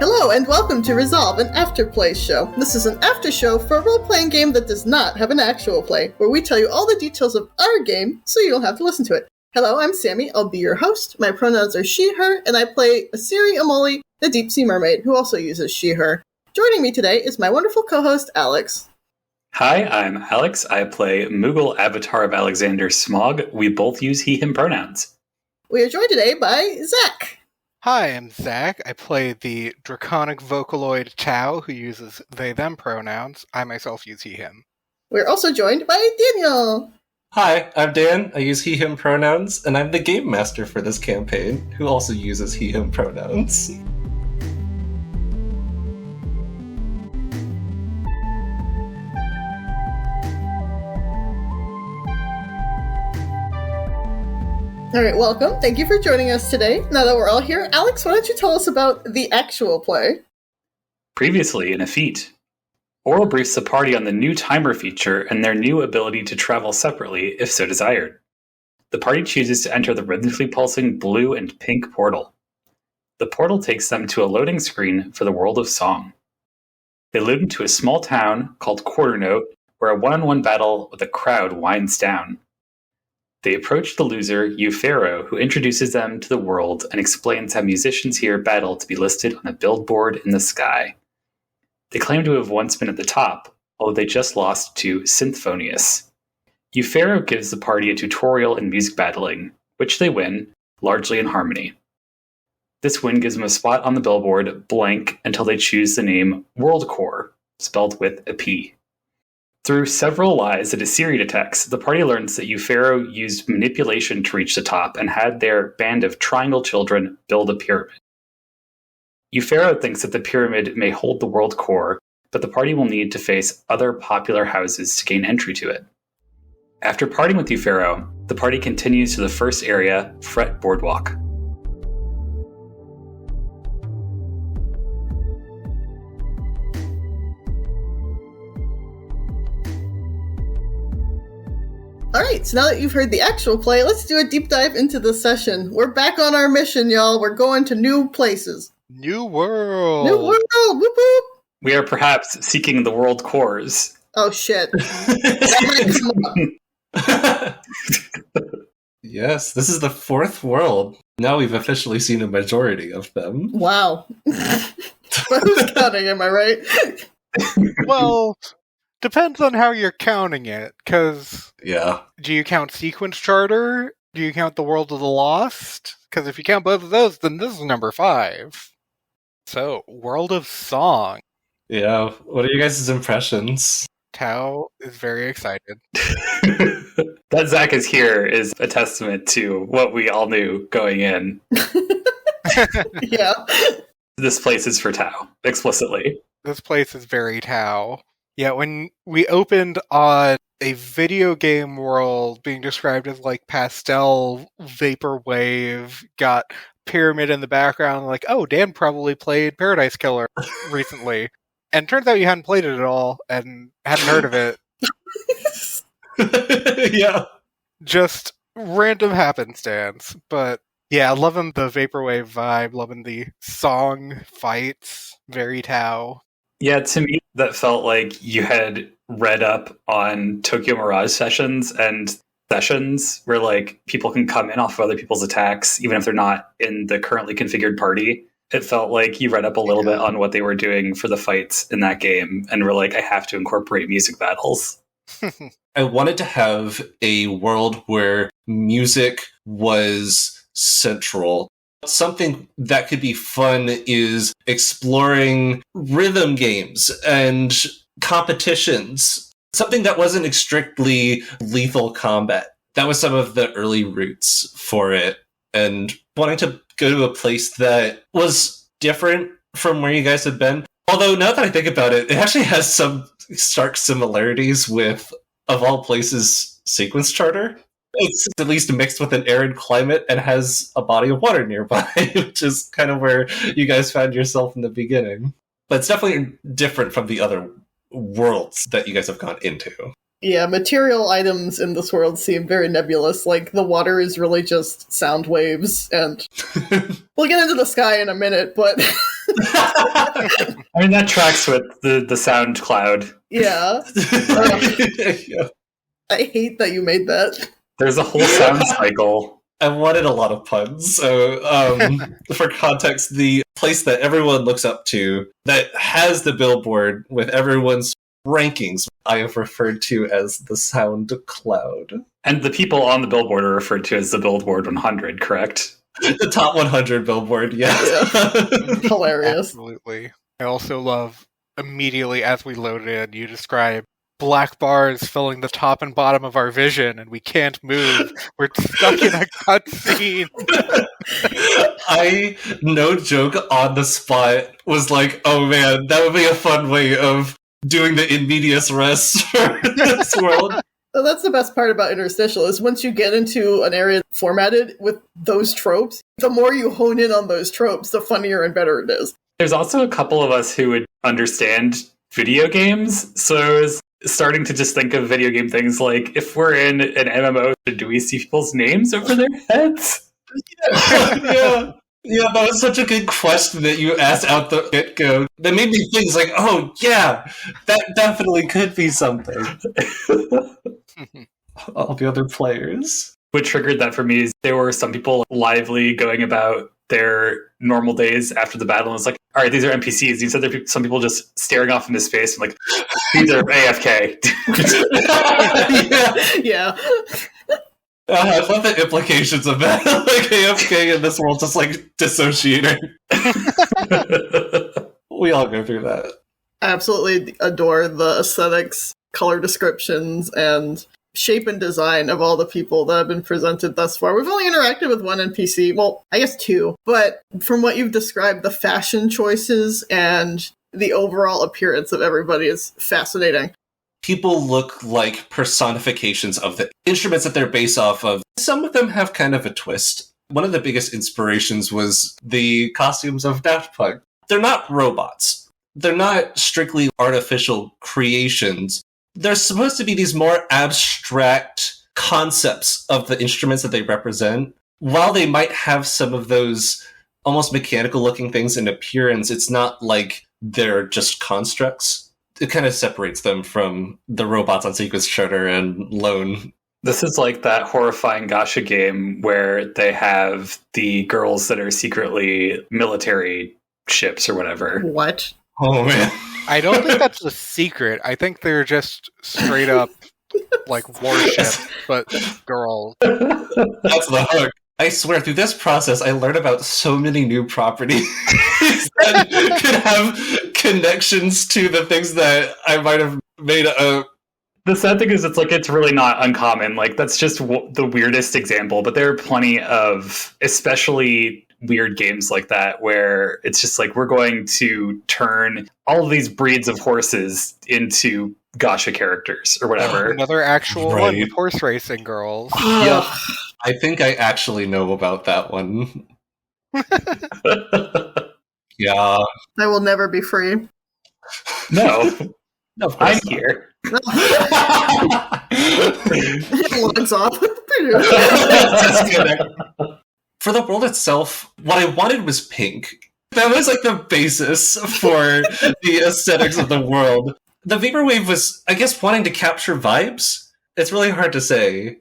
Hello and welcome to Resolve, an after-play show. This is an after show for a role-playing game that does not have an actual play, where we tell you all the details of our game so you don't have to listen to it. Hello, I'm Sammie, I'll be your host. My pronouns are she, her, and I play Asiri Amoli, the deep-sea mermaid, who also uses she, her. Joining me today is my wonderful co-host, Alex. Hi, I'm Alex. I play Mughal Avatar of Alexander Smog. We both use he, him pronouns. We are joined today by Zach. Hi, I'm Zach. I play the draconic Vocaloid Tau, who uses they, them pronouns. I myself use he, him. We're also joined by Daniel. Hi, I'm Dan. I use he, him pronouns, and I'm the game master for this campaign, who also uses he, him pronouns. Alright, welcome. Thank you for joining us today. Now that we're all here, Alex, why don't you tell us about the actual play? Previously in EFFETE, Oral briefs the party on the new timer feature and their new ability to travel separately if so desired. The party chooses to enter the rhythmically pulsing blue and pink portal. The portal takes them to a loading screen for the world of song. They load into a small town called Quarter Note, where a one-on-one battle with a crowd winds down. They approach the loser, Euphero, who introduces them to the world and explains how musicians here battle to be listed on a billboard in the sky. They claim to have once been at the top, although they just lost to Synthphonius. Euphero gives the party a tutorial in music battling, which they win, largely in harmony. This win gives them a spot on the billboard blank until they choose the name WorldCorps, spelled with a P. Through several lies that Asiri detects, the party learns that Euphero used manipulation to reach the top and had their band of triangle children build a pyramid. Euphero thinks that the pyramid may hold the WorldCorps, but the party will need to face other popular houses to gain entry to it. After parting with Euphero, the party continues to the first area, Fret Boardwalk. Alright, so now that you've heard the actual play, let's do a deep dive into the session. We're back on our mission, y'all. We're going to new places. New world! New world! Whoop whoop! We are perhaps seeking the WorldCorps. Oh shit. That might come up. Yes, this is the fourth world. Now we've officially seen a majority of them. Wow. But who's counting, am I right? Well, depends on how you're counting it, because Yeah. do you count Sequence Charter? Do you count the World of the Lost? Because if you count both of those, then this is number 5. So, World of Song. Yeah, what are you guys' impressions? Tau is very excited. That Zach is here is a testament to what we all knew going in. Yeah. This place is for Tau, explicitly. This place is very Tau. Yeah, when we opened on a video game world being described as like pastel vaporwave, got pyramid in the background, like, oh, Dan probably played Paradise Killer recently. And turns out you hadn't played it at all and hadn't heard of it. Yeah. Just random happenstance. But yeah, loving the vaporwave vibe, loving the song fights, very Tau. Yeah, to me, that felt like you had read up on Tokyo Mirage sessions and sessions where like people can come in off of other people's attacks, even if they're not in the currently configured party. It felt like you read up a little bit on what they were doing for the fights in that game and were like, I have to incorporate music battles. I wanted to have a world where music was central. Something that could be fun is exploring rhythm games and competitions. Something that wasn't strictly lethal combat. That was some of the early roots for it. And wanting to go to a place that was different from where you guys had been. Although now that I think about it, it actually has some stark similarities with, of all places, Sequence Charter. It's at least mixed with an arid climate and has a body of water nearby, which is kind of where you guys found yourself in the beginning. But it's definitely different from the other worlds that you guys have gone into. Yeah, material items in this world seem very nebulous. Like, the water is really just sound waves, and we'll get into the sky in a minute, but I mean, that tracks with the sound cloud. Yeah. Yeah. I hate that you made that. There's a whole sound cycle. I wanted a lot of puns. So, for context, the place that everyone looks up to that has the billboard with everyone's rankings, I have referred to as the sound cloud. And the people on the billboard are referred to as the Billboard 100, correct? The top 100 billboard, yes. Yeah. Hilarious. Absolutely. I also love, immediately as we loaded in, you describe black bars filling the top and bottom of our vision, and we can't move. We're stuck in a cutscene. I, no joke, on the spot, was like, oh man, that would be a fun way of doing the in medias res for this world. Well, that's the best part about Interstitial, is once you get into an area formatted with those tropes, the more you hone in on those tropes, the funnier and better it is. There's also a couple of us who would understand video games, so I was starting to just think of video game things like, if we're in an MMO, do we see people's names over their heads? Yeah. Yeah, that was such a good question that you asked out the get-go. That made me think, like, oh, yeah, that definitely could be something. All the other players. What triggered that for me is there were some people lively going about their normal days after the battle, and it's like, all right, these are NPCs. You said there are some people just staring off into space, and like, these are AFK. Yeah. I love the implications of that. Like, AFK in this world just, like, dissociating. We all go through that. I absolutely adore the aesthetics, color descriptions, and shape and design of all the people that have been presented thus far. We've only interacted with one NPC, well, I guess two, but from what you've described, the fashion choices and the overall appearance of everybody is fascinating. People look like personifications of the instruments that they're based off of. Some of them have kind of a twist. One of the biggest inspirations was the costumes of Daft Punk. They're not robots. They're not strictly artificial creations. They're supposed to be these more abstract concepts of the instruments that they represent. While they might have some of those almost mechanical looking things in appearance, it's not like they're just constructs. It kind of separates them from the robots on Sequence Charter and Lone. This is like that horrifying gacha game where they have the girls that are secretly military ships or whatever. What? Oh, man. I don't think that's a secret. I think they're just straight up, like, warships, but girls. That's the hook. I swear, through this process, I learned about so many new properties that could have connections to the things that I might have made a... The sad thing is, it's really not uncommon. Like, that's just the weirdest example, but there are plenty of especially weird games like that where it's just like, we're going to turn all of these breeds of horses into gacha characters or whatever. Another actual one with horse racing girls. Yep. I think I actually know about that one. Yeah. I will never be free. No. Of course I'm not. here. Logs off. Disconnect. For the world itself, what I wanted was pink. That was like the basis for the aesthetics of the world. The vaporwave was, I guess, wanting to capture vibes. It's really hard to say.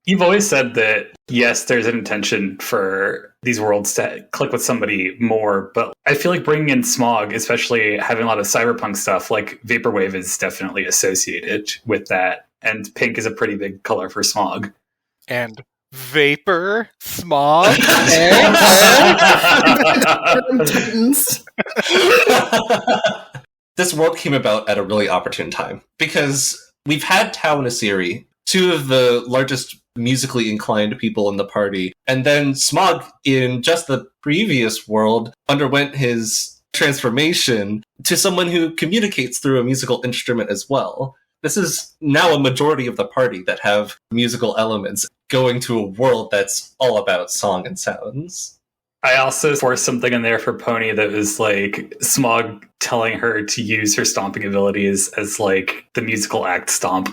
You've always said that, yes, there's an intention for these worlds to click with somebody more, but I feel like bringing in smog, especially having a lot of cyberpunk stuff, like vaporwave is definitely associated with that, and pink is a pretty big color for smog. And vapor, smog, Titans. This world came about at a really opportune time, because we've had Tau and Asiri, two of the largest musically inclined people in the party, and then Smog, in just the previous world, underwent his transformation to someone who communicates through a musical instrument as well. This is now a majority of the party that have musical elements going to a world that's all about song and sounds. I also forced something in there for Pony that was like Smog telling her to use her stomping abilities as like the musical act stomp.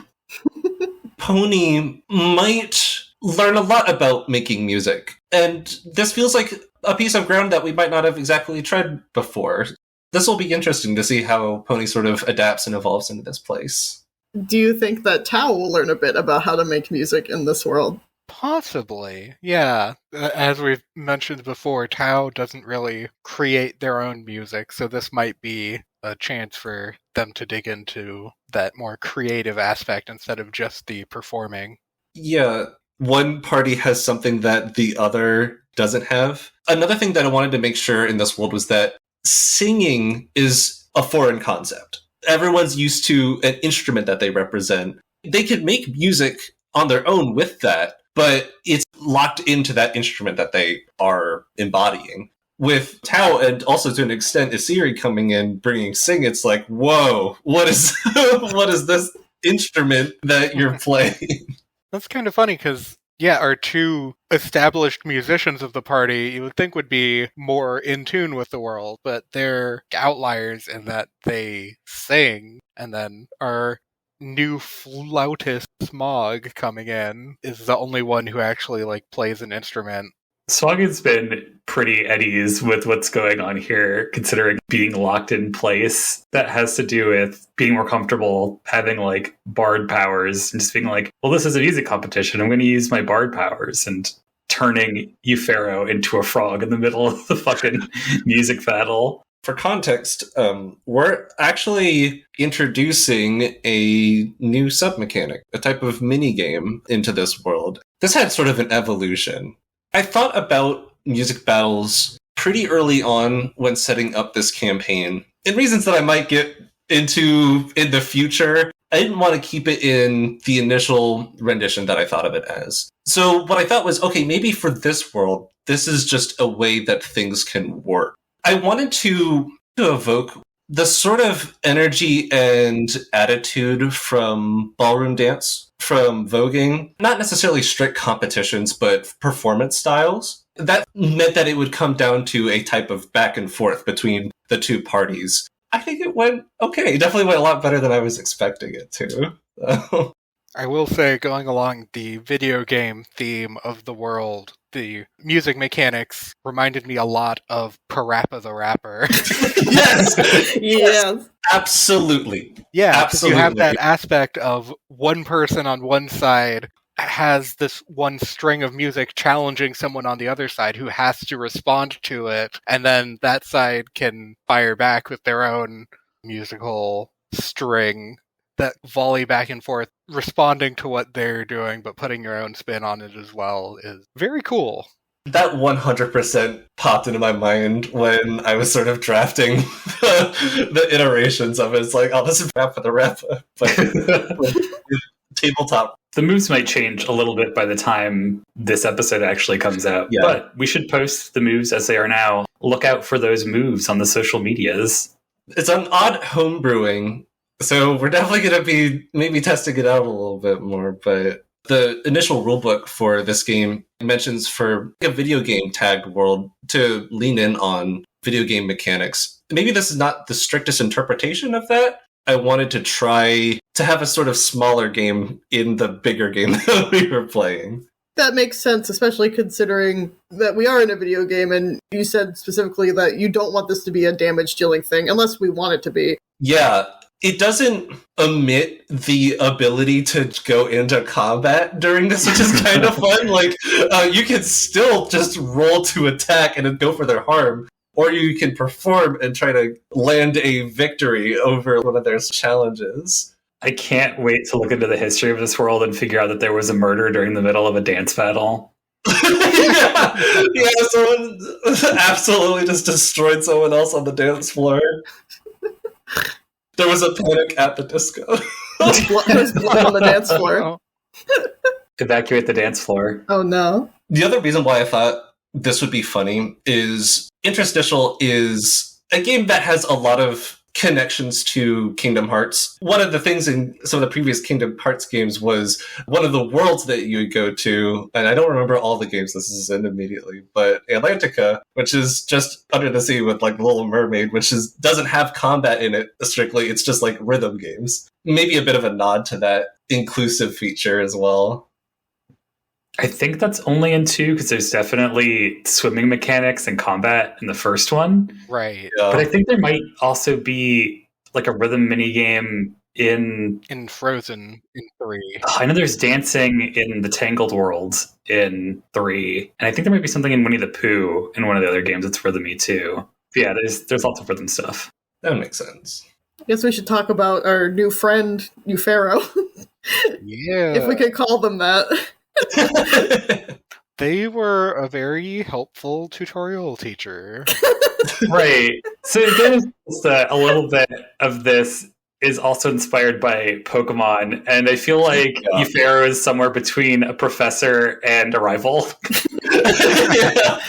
Pony might learn a lot about making music. And this feels like a piece of ground that we might not have exactly tread before. This will be interesting to see how Pony sort of adapts and evolves into this place. Do you think that Tao will learn a bit about how to make music in this world? Possibly, yeah. As we've mentioned before, Tao doesn't really create their own music, so this might be a chance for them to dig into that more creative aspect instead of just the performing. Yeah, one party has something that the other doesn't have. Another thing that I wanted to make sure in this world was that singing is a foreign concept. Everyone's used to an instrument that they represent. They could make music on their own with that, but it's locked into that instrument that they are embodying. With Tao, and also to an extent, Isiri coming in, bringing sing, it's like, whoa, what is what is this instrument that you're playing? That's kind of funny because, yeah, our two established musicians of the party you would think would be more in tune with the world, but they're outliers in that they sing, and then our new flautist Smog coming in is the only one who actually plays an instrument. Swag has been pretty at ease with what's going on here, considering being locked in place. That has to do with being more comfortable having bard powers and just being like, well, this is a music competition. I'm going to use my bard powers, and turning Euphero into a frog in the middle of the fucking music battle. For context, we're actually introducing a new sub-mechanic, a type of mini-game into this world. This had sort of an evolution. I thought about music battles pretty early on when setting up this campaign. And reasons that I might get into in the future, I didn't want to keep it in the initial rendition that I thought of it as. So what I thought was, okay, maybe for this world, this is just a way that things can work. I wanted to evoke the sort of energy and attitude from ballroom dance, from voguing, not necessarily strict competitions, but performance styles. That meant that it would come down to a type of back and forth between the two parties. I think it went okay. It definitely went a lot better than I was expecting it to. I will say, going along the video game theme of the world, the music mechanics reminded me a lot of Parappa the Rapper. Yes! Yes. Absolutely. Yeah, because you have Absolutely. that aspect of one person on one side has this one string of music challenging someone on the other side who has to respond to it, and then that side can fire back with their own musical string that volley back and forth, responding to what they're doing, but putting your own spin on it as well is very cool. That 100% popped into my mind when I was sort of drafting the iterations of it. It's like, oh, this is Parappa the Rapper, but tabletop. The moves might change a little bit by the time this episode actually comes out, but we should post the moves as they are now. Look out for those moves on the social medias. It's an odd homebrewing, so we're definitely going to be maybe testing it out a little bit more, but the initial rulebook for this game mentions for a video game tagged world to lean in on video game mechanics. Maybe this is not the strictest interpretation of that. I wanted to try to have a sort of smaller game in the bigger game that we were playing. That makes sense, especially considering that we are in a video game, and you said specifically that you don't want this to be a damage-dealing thing, unless we want it to be. Yeah, it doesn't omit the ability to go into combat during this, which is kind of fun. You can still just roll to attack and go for their harm, or you can perform and try to land a victory over one of their challenges. I can't wait to look into the history of this world and figure out that there was a murder during the middle of a dance battle. yeah, someone absolutely just destroyed someone else on the dance floor. There was a panic at the disco. There was blood on the dance floor. Evacuate the dance floor. Oh no. The other reason why I thought this would be funny is Interstitial is a game that has a lot of connections to Kingdom Hearts. One of the things in some of the previous Kingdom Hearts games was one of the worlds that you would go to, and I don't remember all the games this is in immediately, but Atlantica, which is just under the sea with Little Mermaid, which doesn't have combat in it strictly, it's just rhythm games. Maybe a bit of a nod to that inclusive feature as well. I think that's only in 2 because there's definitely swimming mechanics and combat in the first one. Right. But I think there might also be like a rhythm minigame in Frozen in 3. I know there's dancing in the Tangled World in 3, and I think there might be something in Winnie the Pooh in one of the other games that's rhythmy too. But yeah, there's lots of rhythm stuff. That makes sense. I guess we should talk about our new friend, Euphero. Yeah. If we could call them that. They were a very helpful tutorial teacher. Right. So again, just a little bit of this is also inspired by Pokemon, and I feel like Euphero is somewhere between a professor and a rival. Yeah.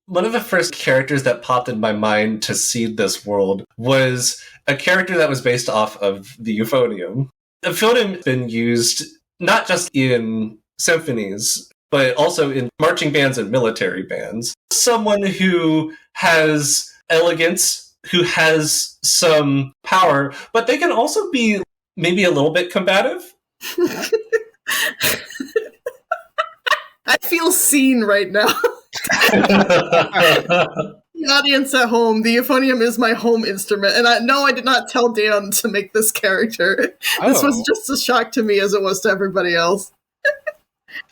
One of the first characters that popped in my mind to seed this world was a character that was based off of the euphonium. The euphonium has been used not just in symphonies, but also in marching bands and military bands. Someone who has elegance, who has some power, but they can also be maybe a little bit combative. I feel seen right now. The audience at home, the euphonium is my home instrument, and I did not tell Dan to make this character. This was just a shock to me as it was to everybody else.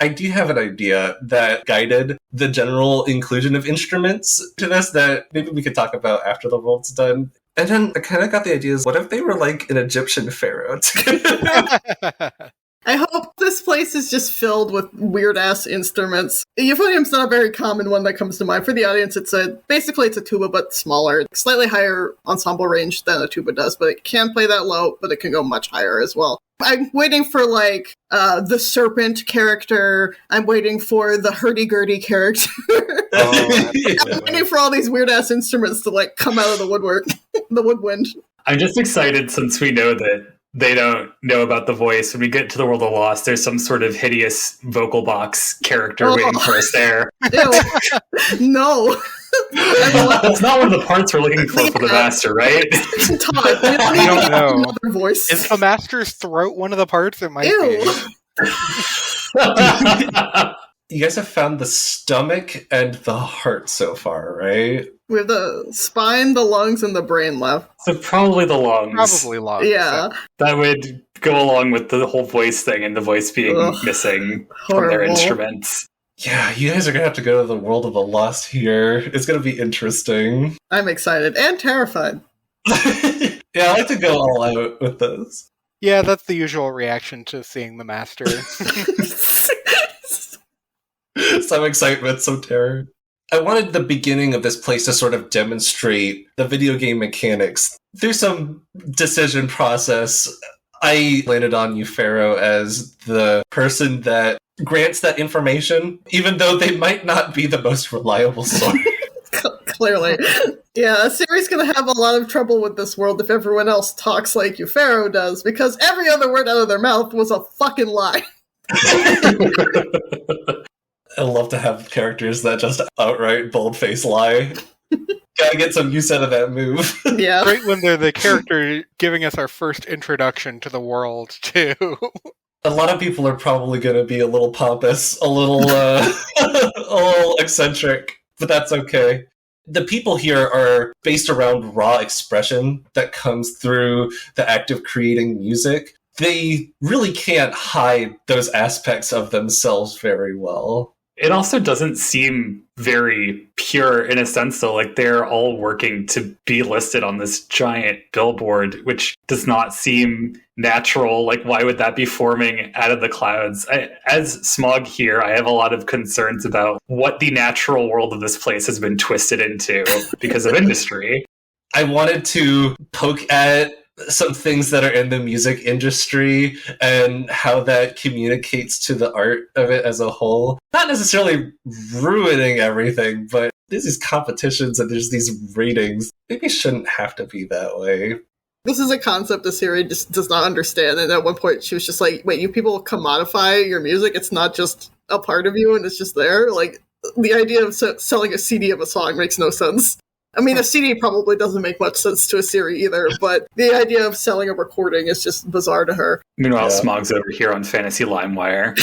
I do have an idea that guided the general inclusion of instruments to this that maybe we could talk about after the world's done. And then I kind of got the ideas, what if they were like an Egyptian pharaoh? I hope this place is just filled with weird-ass instruments. Euphonium's not a very common one that comes to mind. For the audience, it's basically a tuba, but smaller. Slightly higher ensemble range than a tuba does, but it can play that low, but it can go much higher as well. I'm waiting for, the serpent character. I'm waiting for the hurdy-gurdy character. I'm waiting for all these weird-ass instruments to, come out of the woodwork. The woodwind. I'm just excited since we know that they don't know about the voice. When we get to the World of Lost, there's some sort of hideous vocal box character waiting for us there. Ew. No. That's not one of the parts we're looking for the Master, right? Todd, we I don't know. another voice. Is the Master's throat one of the parts? It might be. You guys have found the stomach and the heart so far, right? We have the spine, the lungs, and the brain left. So probably the lungs. Probably lungs. Yeah. That would go along with the whole voice thing and the voice being missing from their instruments. Yeah, you guys are going to have to go to the World of the Lost here. It's going to be interesting. I'm excited and terrified. Yeah, I like to go all out with this. Yeah, that's the usual reaction to seeing the Master. Some excitement, some terror. I wanted the beginning of this place to sort of demonstrate the video game mechanics. Through some decision process, I landed on Euphero as the person that grants that information, even though they might not be the most reliable source. Clearly. Yeah, a series going to have a lot of trouble with this world if everyone else talks like Euphero does, because every other word out of their mouth was a fucking lie. I love to have characters that just outright bold-faced lie. Gotta get some use out of that move. Yeah. Great when they're the character giving us our first introduction to the world, too. A lot of people are probably going to be a little pompous, a little eccentric, but that's okay. The people here are based around raw expression that comes through the act of creating music. They really can't hide those aspects of themselves very well. It also doesn't seem very pure in a sense, though. Like, they're all working to be listed on this giant billboard, which does not seem natural. Like, why would that be forming out of the clouds? As Smog here, I have a lot of concerns about what the natural world of this place has been twisted into because of industry. I wanted to poke at some things that are in the music industry and how that communicates to the art of it as a whole. Not necessarily ruining everything, but there's these competitions and there's these ratings. Maybe it shouldn't have to be that way. This is a concept the series just does not understand, and at one point she was just like, wait, you people commodify your music? It's not just a part of you and it's just there? Like, the idea of selling a CD of a song makes no sense. I mean, a CD probably doesn't make much sense to a Siri either, but the idea of selling a recording is just bizarre to her. Meanwhile, Smog's over here on Fantasy LimeWire.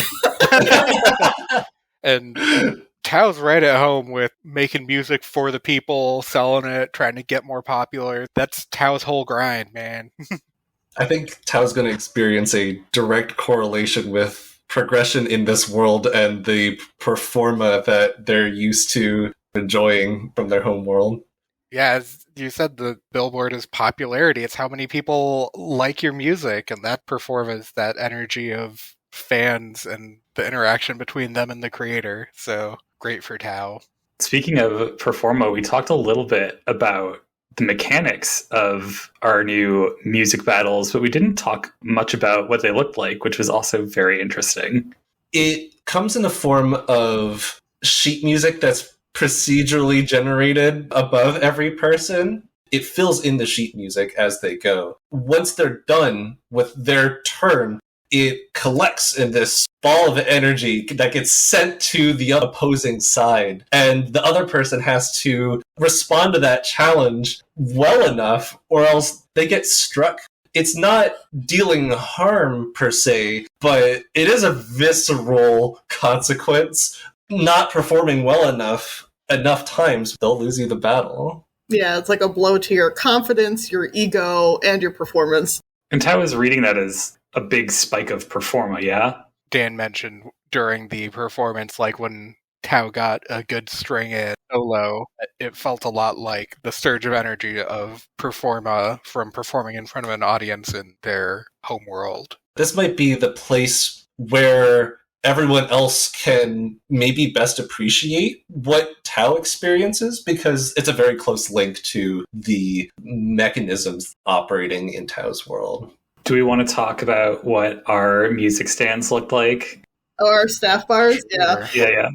And Tao's right at home with making music for the people, selling it, trying to get more popular. That's Tao's whole grind, man. I think Tao's going to experience a direct correlation with progression in this world and the performa that they're used to enjoying from their home world. Yeah, as you said, the billboard is popularity. It's how many people like your music, and that performance, that energy of fans and the interaction between them and the creator. So great for Tao. Speaking of performa, we talked a little bit about the mechanics of our new music battles, but we didn't talk much about what they looked like, which was also very interesting. It comes in the form of sheet music that's procedurally generated above every person. It fills in the sheet music as they go. Once they're done with their turn, it collects in this ball of energy that gets sent to the opposing side. And the other person has to respond to that challenge well enough, or else they get struck. It's not dealing harm per se, but it is a visceral consequence. Not performing well enough times, they'll lose you the battle. Yeah, it's like a blow to your confidence, your ego, and your performance. And Tao is reading that as a big spike of performa, yeah? Dan mentioned during the performance, like when Tao got a good string in solo, it felt a lot like the surge of energy of performa from performing in front of an audience in their home world. This might be the place where everyone else can maybe best appreciate what Tao experiences, because it's a very close link to the mechanisms operating in Tao's world. Do we want to talk about what our music stands looked like? Oh, our staff bars? Yeah. Yeah.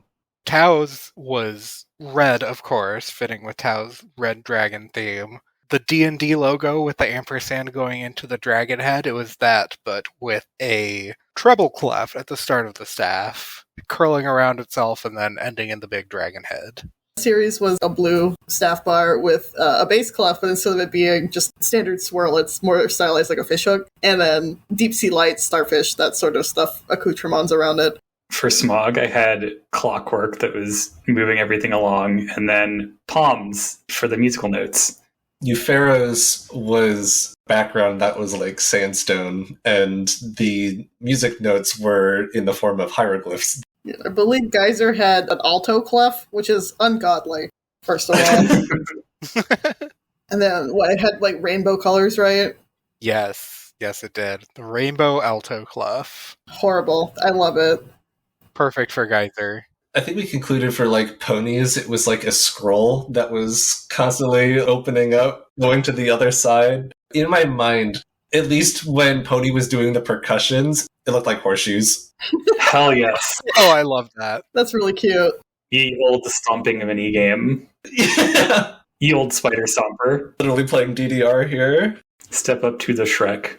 Tao's was red, of course, fitting with Tao's Red Dragon theme. The D&D logo with the ampersand going into the dragon head, it was that, but with a treble clef at the start of the staff, curling around itself and then ending in the big dragon head. Series was a blue staff bar with a base clef, but instead of it being just standard swirl, it's more stylized like a fishhook. And then deep sea lights, starfish, that sort of stuff, accoutrements around it. For Smog, I had clockwork that was moving everything along, and then palms for the musical notes. Euphara's was background that was like sandstone, and the music notes were in the form of hieroglyphs. Yeah, I believe Geyser had an alto clef, which is ungodly, first of all. And then, it had like rainbow colors, right? Yes, it did. The rainbow alto clef. Horrible. I love it. Perfect for Geyser. I think we concluded for like ponies, it was like a scroll that was constantly opening up, going to the other side. In my mind, at least when Pony was doing the percussions, it looked like horseshoes. Hell yes. Oh, I love that. That's really cute. Ye old stomping mini game. Yeah. Ye old spider stomper. Literally playing DDR here. Step up to the Shrek.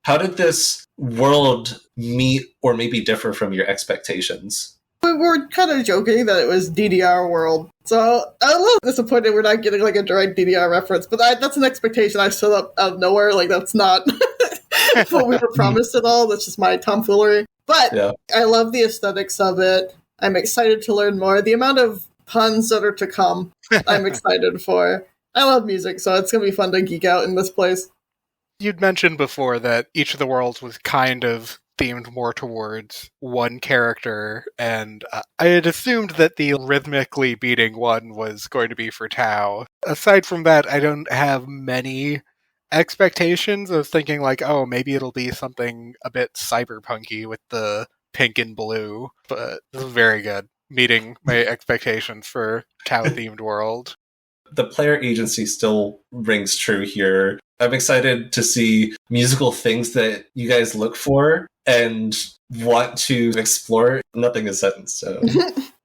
How did this world meet or maybe differ from your expectations? We were kind of joking that it was DDR world. So I'm a little disappointed we're not getting like a direct DDR reference, but that's an expectation I set up out of nowhere. Like, that's not what we were promised at all. That's just my tomfoolery. But yeah. I love the aesthetics of it. I'm excited to learn more. The amount of puns that are to come, I'm excited for. I love music, so it's going to be fun to geek out in this place. You'd mentioned before that each of the worlds was kind of themed more towards one character, and I had assumed that the rhythmically beating one was going to be for Tao. Aside from that, I don't have many expectations. I was thinking like, oh, maybe it'll be something a bit cyberpunky with the pink and blue, but this is very good, meeting my expectations for Tao-themed world. The player agency still rings true here. I'm excited to see musical things that you guys look for and want to explore. Nothing is set in stone.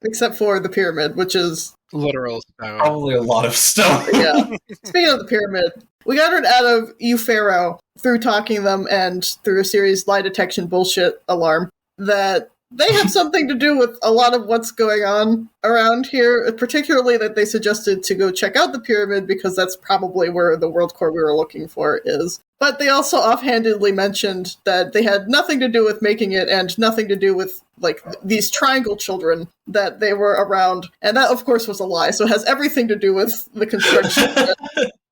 Except for the pyramid, which is literal stone. Probably a lot of stone. Yeah. Speaking of the pyramid, we got it out of Eupharo through talking to them and through a series lie detection bullshit alarm that they have something to do with a lot of what's going on around here, particularly that they suggested to go check out the pyramid because that's probably where the WorldCorps we were looking for is. But they also offhandedly mentioned that they had nothing to do with making it and nothing to do with, like, these triangle children that they were around. And that, of course, was a lie. So it has everything to do with the construction.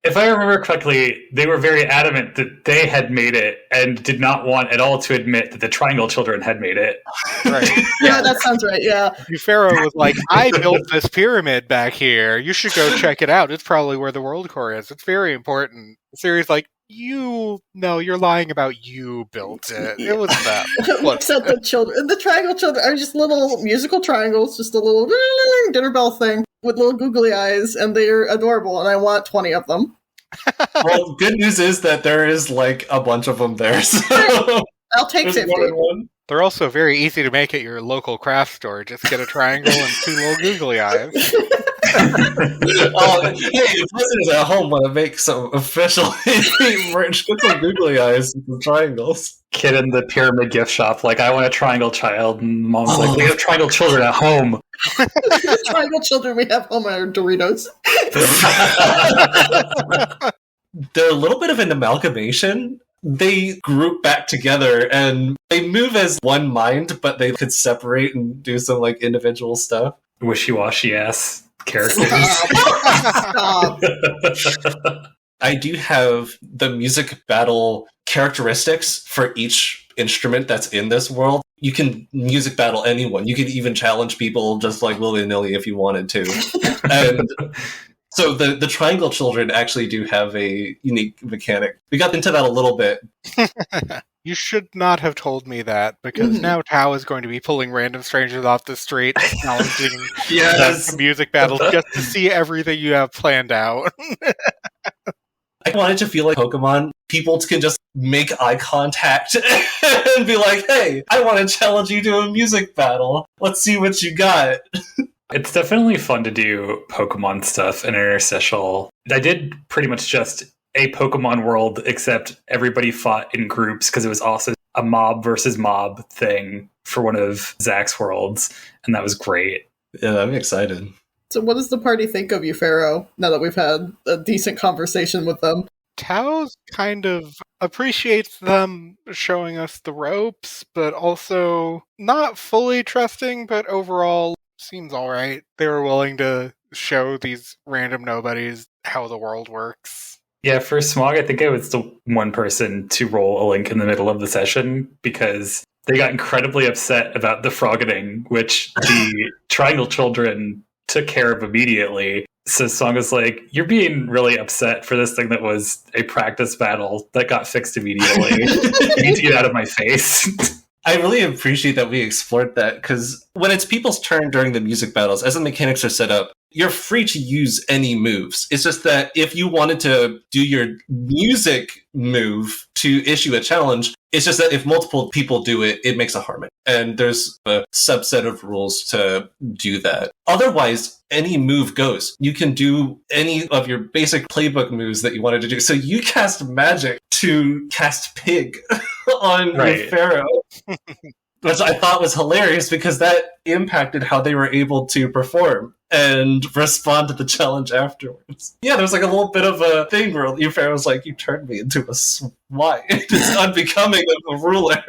If I remember correctly, they were very adamant that they had made it and did not want at all to admit that the Triangle Children had made it. Right. Yeah, that sounds right, yeah. Pharaoh was like, I built this pyramid back here. You should go check it out. It's probably where the WorldCorps is. It's very important. The series like, you're lying about you built it. It was that. Except the children. The triangle children are just little musical triangles, just a little dinner bell thing with little googly eyes, and they're adorable, and I want 20 of them. Well, good news is that there is, like, a bunch of them there, so... I'll take 50. They're also very easy to make at your local craft store. Just get a triangle and 2 little googly eyes. Oh, hey, if listeners at home want to make some official merch, get some googly eyes and some triangles. Kid in the pyramid gift shop, like, I want a triangle child, and mom's like, we have triangle children at home. The triangle children we have home are Doritos. They're a little bit of an amalgamation. They group back together and they move as one mind, but they could separate and do some, like, individual stuff. Wishy-washy ass characters. Stop. I do have the music battle characteristics for each instrument that's in this world. You can music battle anyone. You can even challenge people just like willy-nilly if you wanted to. And so the Triangle Children actually do have a unique mechanic. We got into that a little bit. You should not have told me that, because now Tao is going to be pulling random strangers off the street, challenging Yes. music battles just to see everything you have planned out. I wanted to feel like Pokemon. People can just make eye contact and be like, hey, I want to challenge you to a music battle. Let's see what you got. It's definitely fun to do Pokemon stuff in interstitial. I did pretty much just a Pokemon world, except everybody fought in groups because it was also a mob versus mob thing for one of Zach's worlds, and that was great. Yeah, I'm excited. So what does the party think of you, Pharaoh, now that we've had a decent conversation with them? Tao's kind of appreciates them showing us the ropes, but also not fully trusting, but overall seems alright. They were willing to show these random nobodies how the world works. Yeah, for Smog, I think I was the one person to roll a link in the middle of the session because they got incredibly upset about the froggening, which the Triangle Children took care of immediately. So Song was like, you're being really upset for this thing that was a practice battle that got fixed immediately. You need to get out of my face. I really appreciate that we explored that, because when it's people's turn during the music battles, as the mechanics are set up, you're free to use any moves. It's just that if you wanted to do your music move to issue a challenge, it's just that if multiple people do it, it makes a harmony. And there's a subset of rules to do that. Otherwise, any move goes. You can do any of your basic playbook moves that you wanted to do. So you cast magic to cast pig on your Pharaoh. Which I thought was hilarious because that impacted how they were able to perform and respond to the challenge afterwards. Yeah, there was like a little bit of a thing where your Pharaoh was like, you turned me into a swine. It's unbecoming of a ruler.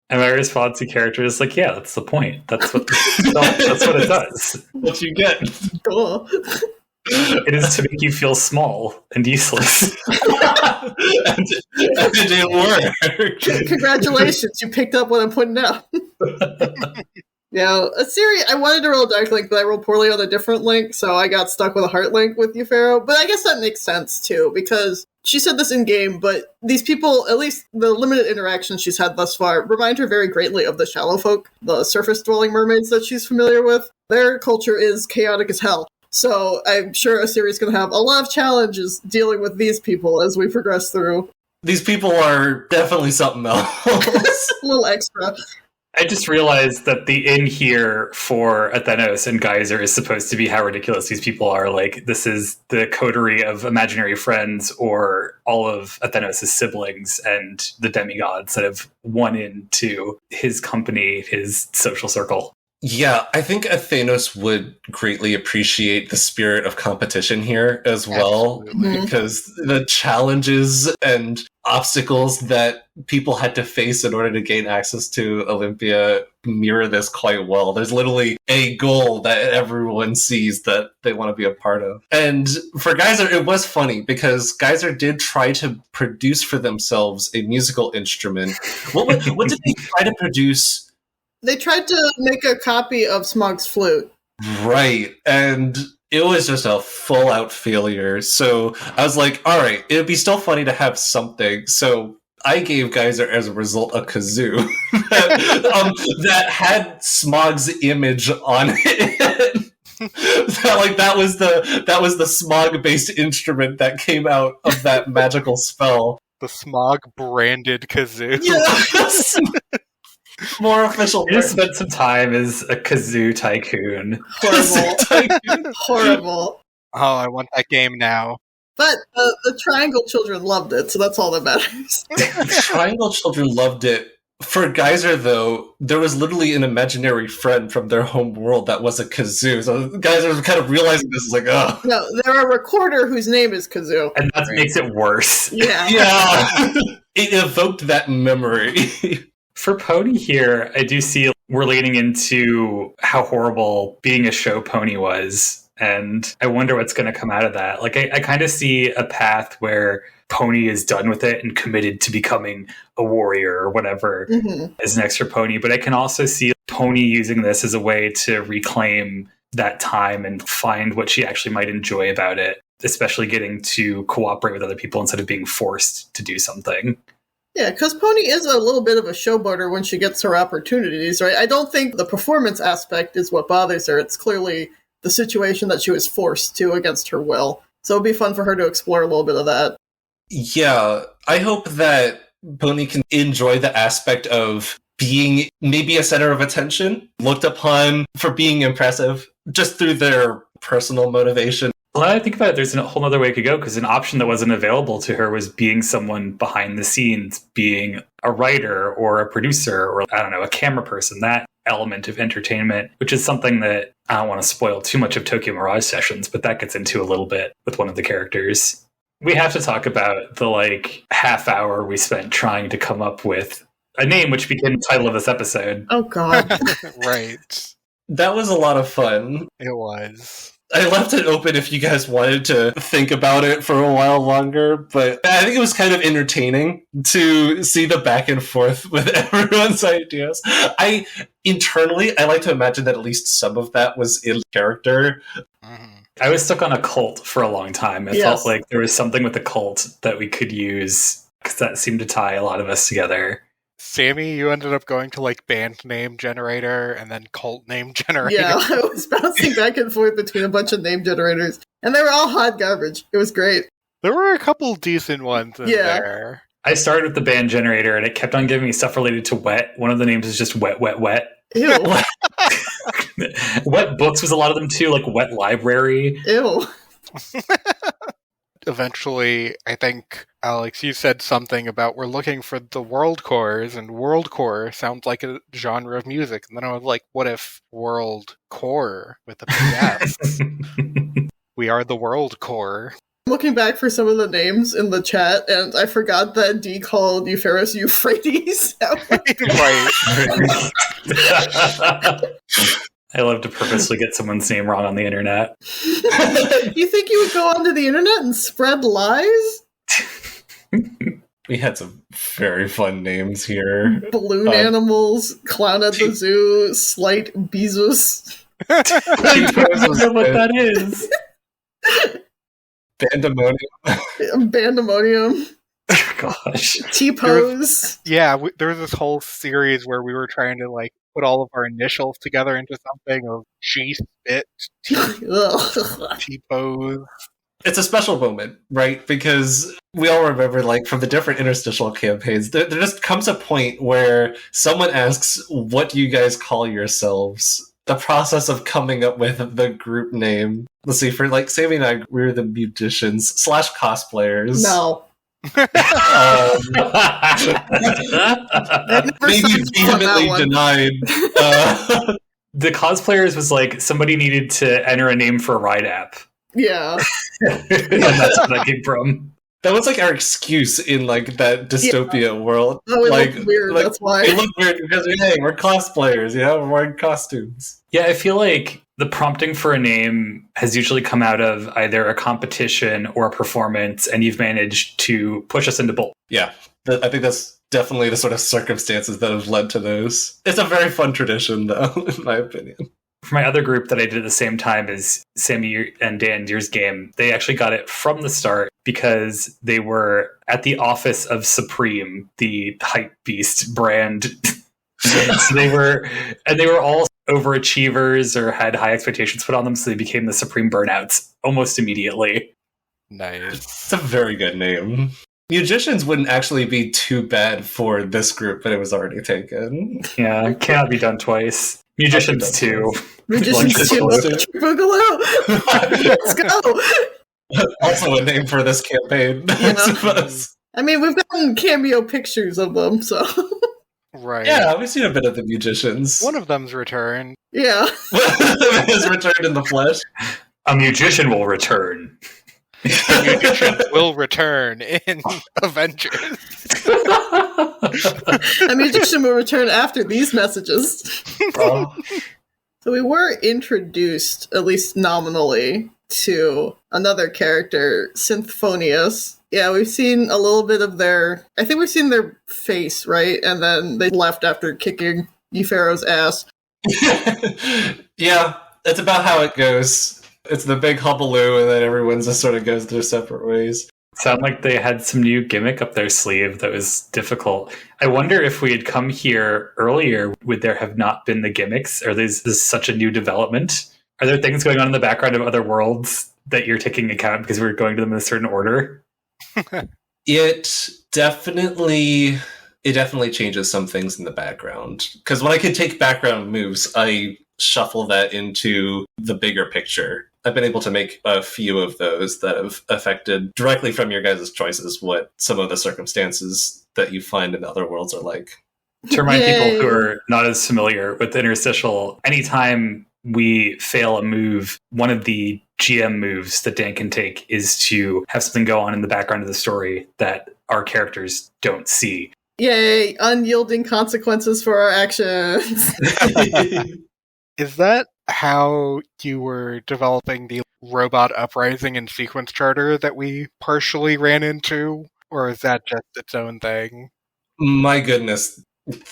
And my response to character is like, yeah, that's the point. That's what it does. What you get. Cool. It is to make you feel small and useless. and it didn't work. Congratulations, you picked up what I'm putting down. Yeah, a series. I wanted to roll a dark link, but I rolled poorly on a different link, so I got stuck with a heart link with you, Pharaoh. But I guess that makes sense too, because she said this in game, but these people, at least the limited interactions she's had thus far, remind her very greatly of the shallow folk, the surface dwelling mermaids that she's familiar with. Their culture is chaotic as hell. So I'm sure Assyria's going to have a lot of challenges dealing with these people as we progress through. These people are definitely something else. A little extra. I just realized that the in here for Athenos and Geyser is supposed to be how ridiculous these people are. Like, this is the coterie of imaginary friends or all of Athenos' siblings and the demigods that have won into his company, his social circle. Yeah, I think Athenos would greatly appreciate the spirit of competition here as well, Absolutely. because the challenges and obstacles that people had to face in order to gain access to Olympia mirror this quite well. There's literally a goal that everyone sees that they want to be a part of. And for Geyser, it was funny because Geyser did try to produce for themselves a musical instrument. What did they try to produce? They tried to make a copy of Smog's flute. Right. And it was just a full-out failure. So I was like, all right, it'd be still funny to have something. So I gave Geyser, as a result, a kazoo that had Smog's image on it. That was the Smog-based instrument that came out of that magical spell. The Smog-branded kazoo. Yes! More official. I just spent some time as a kazoo tycoon. Horrible. Horrible. Oh, I want that game now. But the Triangle children loved it, so that's all that matters. The Triangle children loved it. For Geyser, though, there was literally an imaginary friend from their home world that was a kazoo. So Geyser was kind of realizing this, like, oh. No, they're a recorder whose name is Kazoo. And that makes it worse. Yeah. Yeah. It evoked that memory. For Pony here, I do see we're leaning into how horrible being a show pony was. And I wonder what's going to come out of that. Like, I kind of see a path where Pony is done with it and committed to becoming a warrior or whatever as an extra pony. But I can also see Pony using this as a way to reclaim that time and find what she actually might enjoy about it, especially getting to cooperate with other people instead of being forced to do something. Yeah, because Pony is a little bit of a showboater when she gets her opportunities, right? I don't think the performance aspect is what bothers her. It's clearly the situation that she was forced to against her will. So it'd be fun for her to explore a little bit of that. Yeah, I hope that Pony can enjoy the aspect of being maybe a center of attention, looked upon for being impressive, just through their personal motivation. Well, I think about it, there's a whole other way it could go, because an option that wasn't available to her was being someone behind the scenes, being a writer or a producer or, I don't know, a camera person, that element of entertainment, which is something that I don't want to spoil too much of Tokyo Mirage Sessions, but that gets into a little bit with one of the characters. We have to talk about the half hour we spent trying to come up with a name which became the title of this episode. Oh, God. Right. That was a lot of fun. It was. I left it open if you guys wanted to think about it for a while longer, but I think it was kind of entertaining to see the back and forth with everyone's ideas. Internally, I like to imagine that at least some of that was in character. I was stuck on a cult for a long time. I felt like there was something with the cult that we could use, because that seemed to tie a lot of us together. Sammie, you ended up going to band name generator and then cult name generator. Yeah, I was bouncing back and forth between a bunch of name generators, and they were all hot garbage. It was great. There were a couple decent ones in there. I started with the band generator, and it kept on giving me stuff related to wet. One of the names is just Wet, Wet, Wet. Ew. Wet books was a lot of them too, like Wet Library. Ew. Eventually, I think, Alex, you said something about we're looking for the WorldCorps, and WorldCorps sounds like a genre of music. And then I was like, what if WorldCorps with a PS? We are the WorldCorps. Looking back for some of the names in the chat, and I forgot that D called Euphorus Euphrates. Right. I love to purposely get someone's name wrong on the internet. You think you would go onto the internet and spread lies? We had some very fun names here. Balloon animals, clown at the zoo, slight Bezus. I don't know what that is. Bandemonium. Gosh. T-pose. Yeah, there was this whole series where we were trying to put all of our initials together into something of G-Spit, T-pose. It's a special moment, right? Because we all remember, from the different interstitial campaigns, there just comes a point where someone asks, what do you guys call yourselves? The process of coming up with the group name. Let's see, for Sammie and I, we're the musicians / cosplayers. No. Maybe vehemently denied. The cosplayers was like somebody needed to enter a name for a ride app. Yeah. And that's where that came from. That was like our excuse in like that dystopia world. Oh, it like, looked weird, like, that's why. It looked weird because we're cosplayers, we're wearing costumes. Yeah, I feel like the prompting for a name has usually come out of either a competition or a performance, and you've managed to push us into both. Yeah, I think that's definitely the sort of circumstances that have led to those. It's a very fun tradition, though, in my opinion. For my other group that I did at the same time as Sammie and Dan Deer's game, they actually got it from the start because they were at the office of Supreme, the hype beast brand. So they were all overachievers or had high expectations put on them, so they became the Supreme Burnouts almost immediately. Nice. It's a very good name. Musicians wouldn't actually be too bad for this group, but it was already taken. Yeah, cannot be done twice. Musicians too. Magicians too. Boogaloo. Let's go. Also a name for this campaign, I suppose. I mean, we've gotten cameo pictures of them, so. Right. Yeah, we've seen a bit of the musicians. One of them's returned. Yeah. Has returned in the flesh. A musician will return. A musician will return in Avengers. A musician will return after these messages. So we were introduced, at least nominally, to another character, Synthphonius. Yeah, we've seen a little bit of I think we've seen their face, right? And then they left after kicking Euphara's ass. Yeah, that's about how it goes. It's the big hubbub, and then everyone just sort of goes their separate ways. Sound like they had some new gimmick up their sleeve that was difficult. I wonder if we had come here earlier, would there have not been the gimmicks? Or is this such a new development? Are there things going on in the background of other worlds that you're taking account because we're going to them in a certain order? It definitely changes some things in the background. Because when I can take background moves, I shuffle that into the bigger picture. I've been able to make a few of those that have affected directly from your guys' choices what some of the circumstances that you find in other worlds are like. To remind people who are not as familiar with the interstitial, anytime we fail a move, one of the GM moves that Dan can take is to have something go on in the background of the story that our characters don't see. Yay, unyielding consequences for our actions. Is that how you were developing the robot uprising and sequence charter that we partially ran into? Or is that just its own thing? My goodness.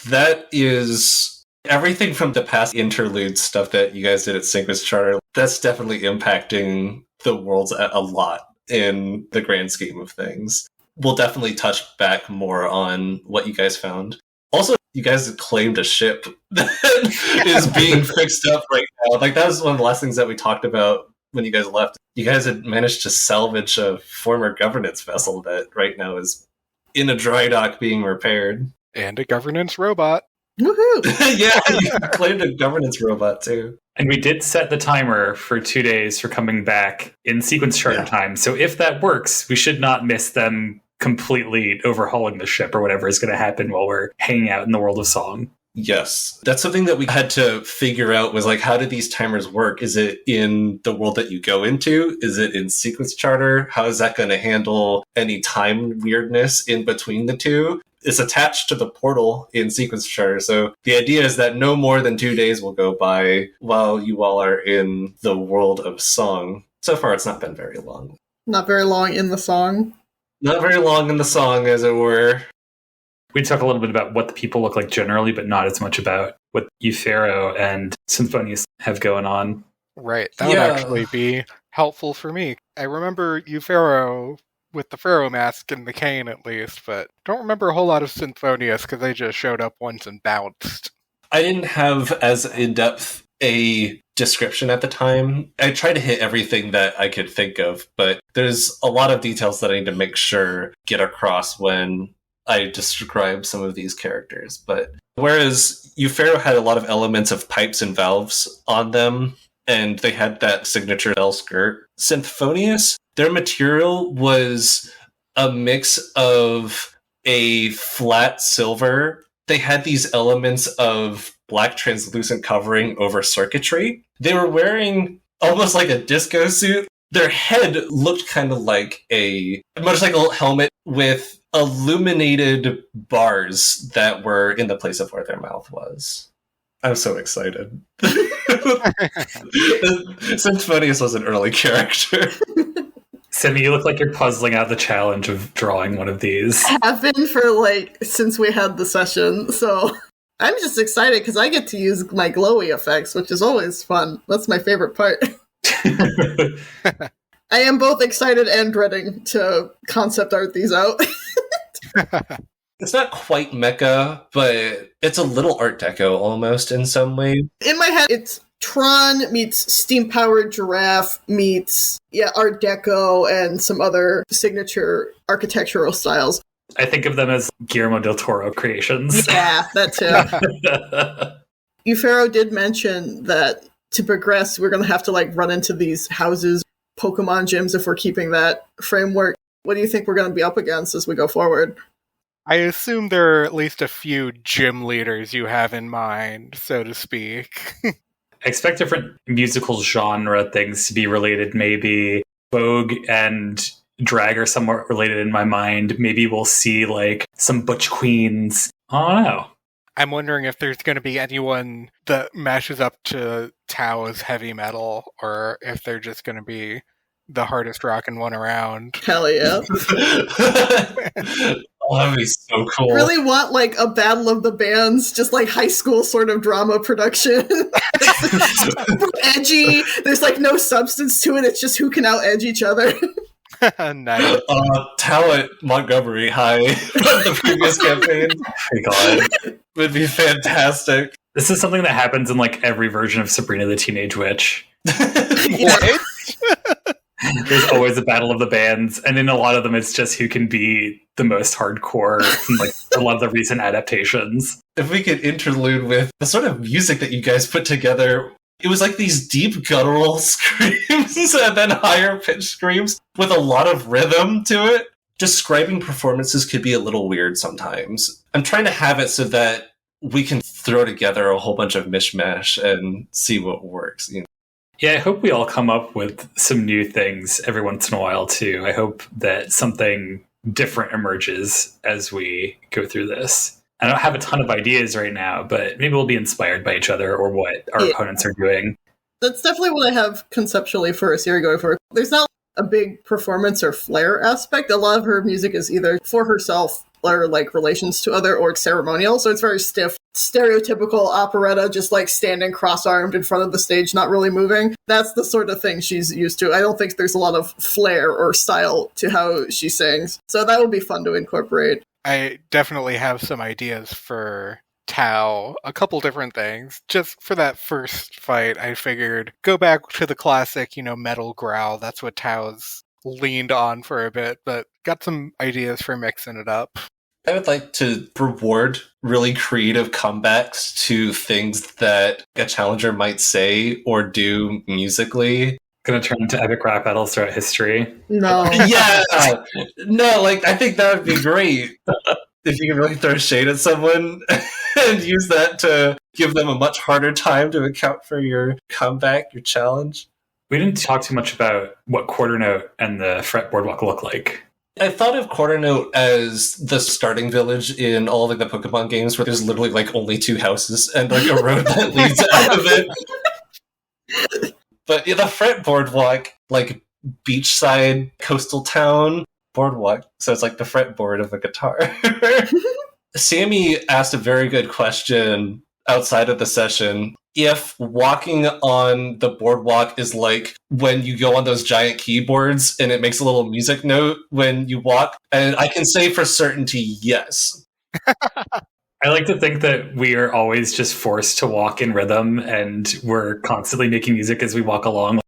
That is everything from the past interlude stuff that you guys did at Sequence Charter. That's definitely impacting the worlds a lot in the grand scheme of things. We'll definitely touch back more on what you guys found. Also, you guys claimed a ship that is being fixed up right now. Like, that was one of the last things that we talked about when you guys left. You guys had managed to salvage a former governance vessel that right now is in a dry dock being repaired. And a governance robot. Woohoo! Yeah, you claimed a governance robot, too. And we did set the timer for 2 days for coming back in sequence charter time. So if that works, we should not miss them completely overhauling the ship or whatever is going to happen while we're hanging out in the world of song. Yes. That's something that we had to figure out was like, how do these timers work? Is it in the world that you go into? Is it in sequence charter? How is that going to handle any time weirdness in between the two? It's attached to the portal in sequence charter. So the idea is that no more than 2 days will go by while you all are in the world of song. So far, it's not been very long. Not very long in the song. Not very long in the song, as it were. We talk a little bit about what the people look like generally, but not as much about what Eupharo and Symphonius have going on. Right. That would actually be helpful for me. I remember Eupharo with the Pharaoh mask and the cane, at least, but don't remember a whole lot of Symphonius because they just showed up once and bounced. I didn't have as in-depth a description at the time. I tried to hit everything that I could think of, but there's a lot of details that I need to make sure get across when I describe some of these characters. But whereas Eupharo had a lot of elements of pipes and valves on them, and they had that signature L skirt, Symphonius, their material was a mix of a flat silver they had these elements of black translucent covering over circuitry. They were wearing almost like a disco suit. Their head looked kind of like a motorcycle helmet with illuminated bars that were in the place of where their mouth was. I'm so excited. Symphonius was an early character. Sammie, you look like you're puzzling out the challenge of drawing one of these. I have been for since we had the session, so I'm just excited because I get to use my glowy effects, which is always fun. That's my favorite part. I am both excited and dreading to concept art these out. It's not quite mecha, but it's a little Art Deco almost in some way. In my head, it's Tron meets steam-powered giraffe meets Art Deco and some other signature architectural styles. I think of them as Guillermo del Toro creations. Yeah, that too. Ufero did mention that to progress, we're going to have to run into these houses, Pokemon gyms, if we're keeping that framework. What do you think we're going to be up against as we go forward? I assume there are at least a few gym leaders you have in mind, so to speak. I expect different musical genre things to be related. Maybe Vogue and drag are somewhat related in my mind. Maybe we'll see some butch queens. I don't know. I'm wondering if there's going to be anyone that matches up to Tao's heavy metal, or if they're just going to be the hardest rockin' one around. Hell yeah. Oh, that'd be so cool. Really want a battle of the bands, just high school sort of drama production. Edgy. There's no substance to it. It's just who can out edge each other. Nice. Tao at Montgomery High, the previous campaign. Oh my God. Would be fantastic. This is something that happens in every version of Sabrina the Teenage Witch. What? There's always a battle of the bands, and in a lot of them it's just who can be the most hardcore in a lot of the recent adaptations. If we could interlude with the sort of music that you guys put together, it was these deep guttural screams and then higher pitched screams with a lot of rhythm to it. Describing performances could be a little weird sometimes. I'm trying to have it so that we can throw together a whole bunch of mishmash and see what works. Yeah, I hope we all come up with some new things every once in a while, too. I hope that something different emerges as we go through this. I don't have a ton of ideas right now, but maybe we'll be inspired by each other or what our opponents are doing. That's definitely what I have conceptually for Asiri going forward. There's not a big performance or flair aspect. A lot of her music is either for herself or relations to other or ceremonial, so it's very stiff, stereotypical operetta, just standing cross-armed in front of the stage, not really moving. That's the sort of thing she's used to. I don't think there's a lot of flair or style to how she sings, so that would be fun to incorporate. I definitely have some ideas for Tao, a couple different things. Just for that first fight, I figured go back to the classic, metal growl. That's what Tao's leaned on for a bit, but got some ideas for mixing it up. I would like to reward really creative comebacks to things that a challenger might say or do musically. Going to turn into epic rap battles throughout history. No. Yeah! No, I think that would be great. If you can really throw shade at someone and use that to give them a much harder time to account for your comeback, your challenge. We didn't talk too much about what quarter note and the fret boardwalk look like. I thought of Quarter Note as the starting village in all of the Pokemon games where there's literally only two houses and a road that leads out of it. But the fret boardwalk, beachside coastal town boardwalk. So it's the fretboard of a guitar. Sammie asked a very good question outside of the session. If walking on the boardwalk is when you go on those giant keyboards and it makes a little music note when you walk, and I can say for certainty, yes. I like to think that we are always just forced to walk in rhythm and we're constantly making music as we walk along.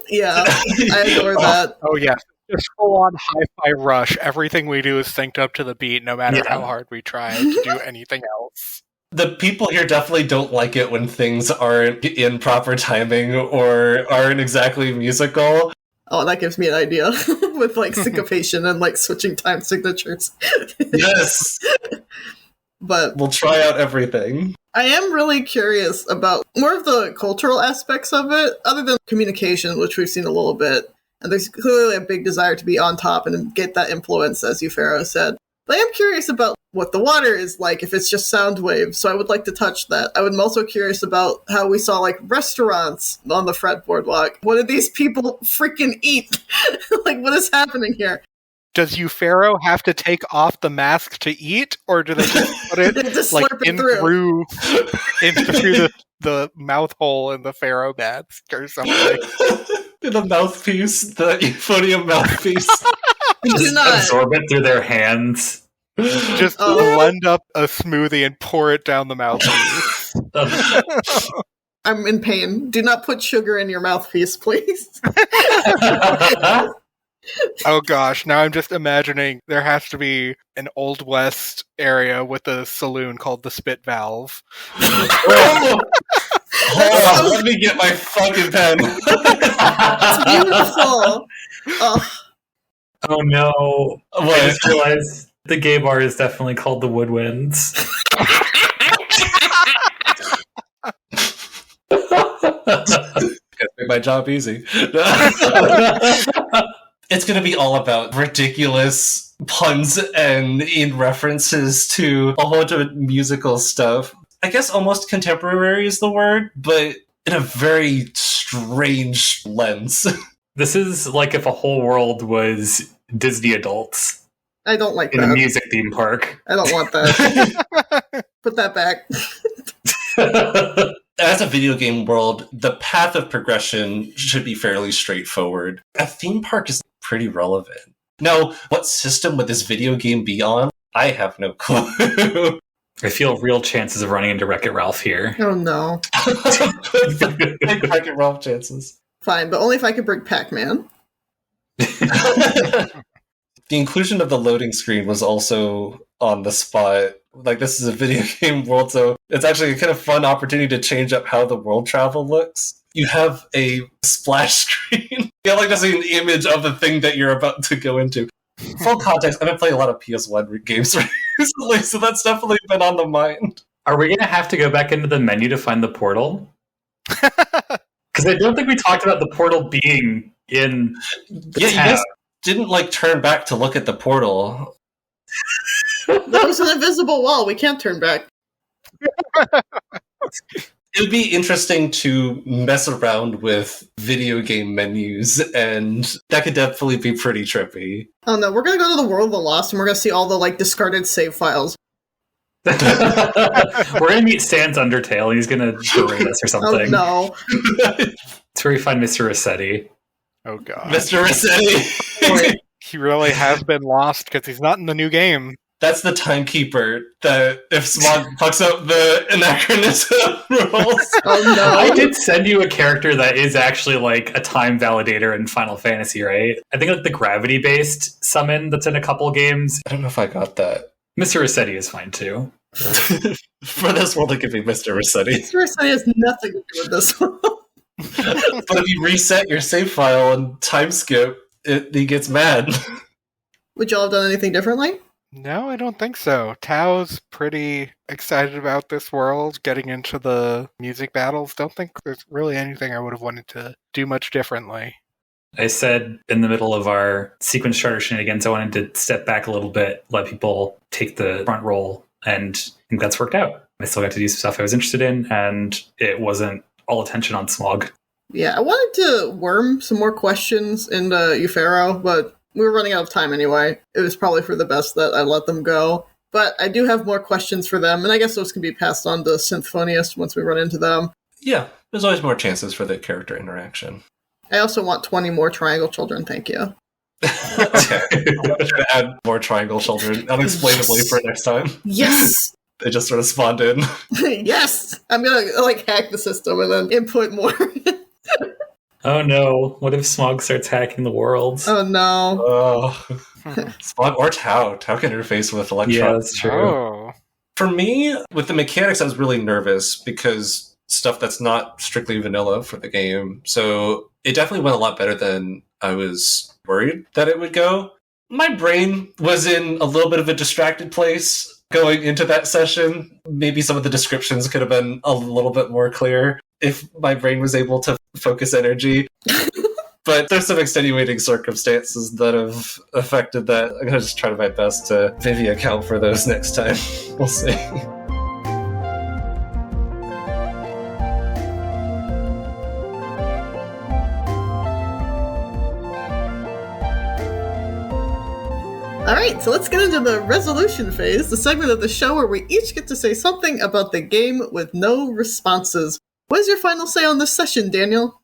Yeah, I adore that. Oh yeah, just full on hi-fi rush. Everything we do is synced up to the beat, no matter how hard we try to do anything else. The people here definitely don't like it when things aren't in proper timing or aren't exactly musical. Oh, that gives me an idea with syncopation and switching time signatures. Yes. but We'll try out everything. I am really curious about more of the cultural aspects of it, other than communication, which we've seen a little bit. And there's clearly a big desire to be on top and get that influence, as Eupharo said. But I am curious about what the water is like, if it's just sound waves, so I would like to touch that. I would also curious about how we saw, like, restaurants on the Fret Boardwalk. What did these people freaking eat? Like, what is happening here? Does Eupharo have to take off the mask to eat, or do they just put it They just like slurp it in through. through the mouth hole in the Pharaoh mask or something? The mouthpiece, the euphonium mouthpiece. Do Just not. absorb it through their hands. Just blend up a smoothie and pour it down the mouthpiece. I'm in pain. Do not put sugar in your mouthpiece, please. Oh gosh, now I'm just imagining there has to be an Old West area with a saloon called the Spit Valve. Let me get my fucking pen. It's beautiful. Oh, Oh no. I What? just realized the gay bar is definitely called the Woodwinds. Make my job easy. It's going to be all about ridiculous puns and in references to a whole bunch of musical stuff. I guess almost contemporary is the word, but in a very strange lens. This is like if a whole world was Disney adults I don't like in a that. music theme park. I don't want that. Put that back. As a video game world, the path of progression should be fairly straightforward. A theme park is pretty relevant. Now, what system would this video game be on? I have no clue. I feel real chances of running into Wreck-It Ralph here. Oh no. Big Wreck-It Ralph chances. Fine, but only if I could bring Pac-Man. The inclusion of the loading screen was also on the spot. Like, this is a video game world, so it's actually a kind of fun opportunity to change up how the world travel looks. You have a splash screen. You have like just an image of the thing that you're about to go into. Full context, I've been playing a lot of PS1 games recently, so that's definitely been on the mind. Are we going to have to go back into the menu to find the portal? Because I don't think we talked about the portal being in the Yeah, tab. you guys didn't like turn back to look at the portal. There was an invisible wall. We can't turn back. It would be interesting to mess around with video game menus, and that could definitely be pretty trippy. Oh no, we're gonna go to the World of the Lost and we're gonna see all the like discarded save files. We're going to meet Sans Undertale. He's going to berate us or something. Oh no. That's where we find Mr. Rossetti. Oh god. Mr. Rossetti! He really has been lost because he's not in the new game. That's the timekeeper that if Smog fucks up the anachronism rules. Oh no. I did send you a character that is actually like a time validator in Final Fantasy, right? I think like the gravity-based summon that's in a couple games. I don't know if I got that. Mr. Rossetti is fine too. For this world, it could be Mr. Rossetti. Mr. Rossetti has nothing to do with this one. But if you reset your save file and time skip, he gets mad. Would y'all have done anything differently? No, I don't think so. Tao's pretty excited about this world, getting into the music battles. Don't think there's really anything I would have wanted to do much differently. I said in the middle of our sequence starter shenanigans, I wanted to step back a little bit, let people take the front role, and I think that's worked out. I still got to do some stuff I was interested in, and it wasn't all attention on Smog. Yeah, I wanted to worm some more questions into Eupharo, but we were running out of time anyway. It was probably for the best that I let them go. But I do have more questions for them, and I guess those can be passed on to Synthphonius once we run into them. Yeah, there's always more chances for the character interaction. I also want 20 more Triangle Children, thank you. Okay. I'm going to try to add more triangle children unexplainably for next time. Yes! They just sort of spawned in. Yes! I'm gonna, like, hack the system and then input more. Oh no, what if Smog starts hacking the world? Oh no. Oh. Spawn or Tau. Tau can interface with Electron. Yeah, that's true. Oh. For me, with the mechanics, I was really nervous because stuff that's not strictly vanilla for the game. So it definitely went a lot better than I was worried that it would go. My brain was in a little bit of a distracted place going into that session. Maybe some of the descriptions could have been a little bit more clear if my brain was able to focus energy. But there's some extenuating circumstances that have affected that. I'm going to just try my best to maybe account for those next time. We'll see. Alright, so let's get into the resolution phase, the segment of the show where we each get to say something about the game with no responses. What is your final say on this session, Daniel?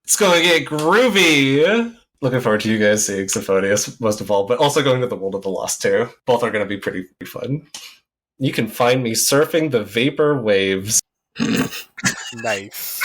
It's going to get groovy! Looking forward to you guys seeing Symphonius, most of all, but also going to the World of the Lost too. Both are going to be pretty fun. You can find me surfing the vapor waves. Nice.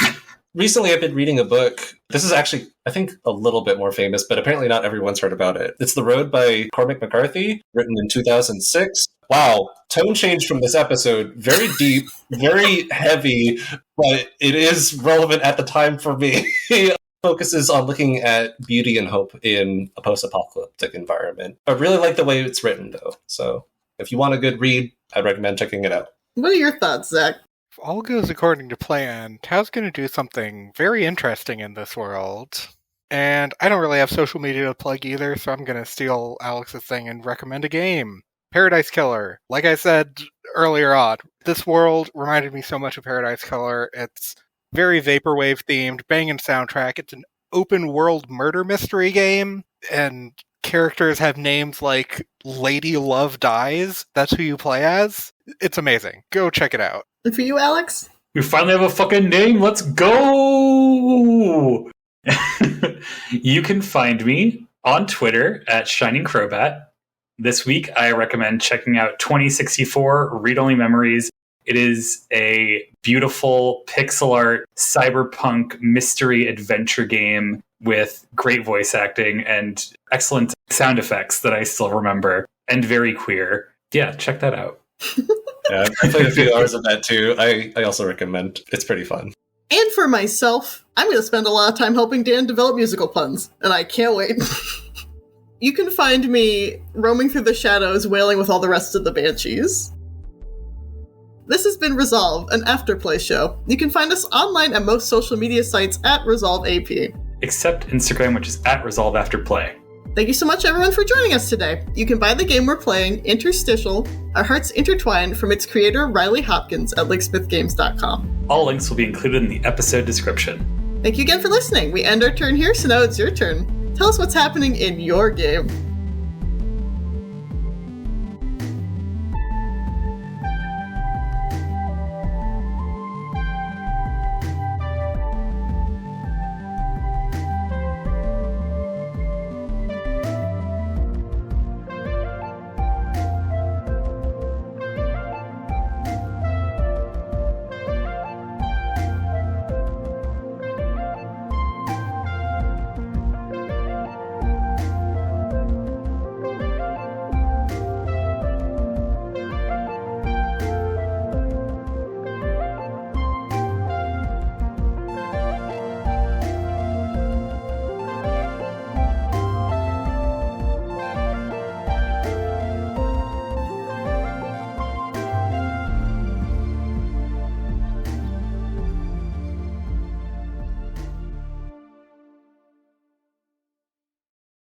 Recently, I've been reading a book. This is actually, I think, a little bit more famous, but apparently not everyone's heard about it. It's The Road by Cormac McCarthy, written in 2006. Wow, tone change from this episode. Very deep, very heavy, but it is relevant at the time for me. It focuses on looking at beauty and hope in a post-apocalyptic environment. I really like the way it's written, though. So if you want a good read, I'd recommend checking it out. What are your thoughts, Zach? If all goes according to plan, Tao's going to do something very interesting in this world. And I don't really have social media to plug either, so I'm going to steal Alex's thing and recommend a game. Paradise Killer. Like I said earlier on, this world reminded me so much of Paradise Killer. It's very vaporwave themed, banging soundtrack. It's an open world murder mystery game, and characters have names like Lady Love Dies. That's who you play as. It's amazing. Go check it out. And for you, Alex? We finally have a fucking name. Let's go! You can find me on Twitter at Shining Crowbat. This week, I recommend checking out 2064 Read Only Memories. It is a beautiful pixel art cyberpunk mystery adventure game with great voice acting and excellent sound effects that I still remember, and very queer. Yeah, check that out. Yeah, I played a few hours of that too. I also recommend. It's pretty fun. And for myself, I'm going to spend a lot of time helping Dan develop musical puns, and I can't wait. You can find me roaming through the shadows, wailing with all the rest of the banshees. This has been Resolve, an afterplay show. You can find us online at most social media sites at ResolveAP. Except Instagram, which is at ResolveAfterPlay. Thank you so much, everyone, for joining us today. You can buy the game we're playing, Interstitial, Our Hearts Intertwined, from its creator, Riley Hopkins, at LinkSmithGames.com. All links will be included in the episode description. Thank you again for listening. We end our turn here, so now it's your turn. Tell us what's happening in your game.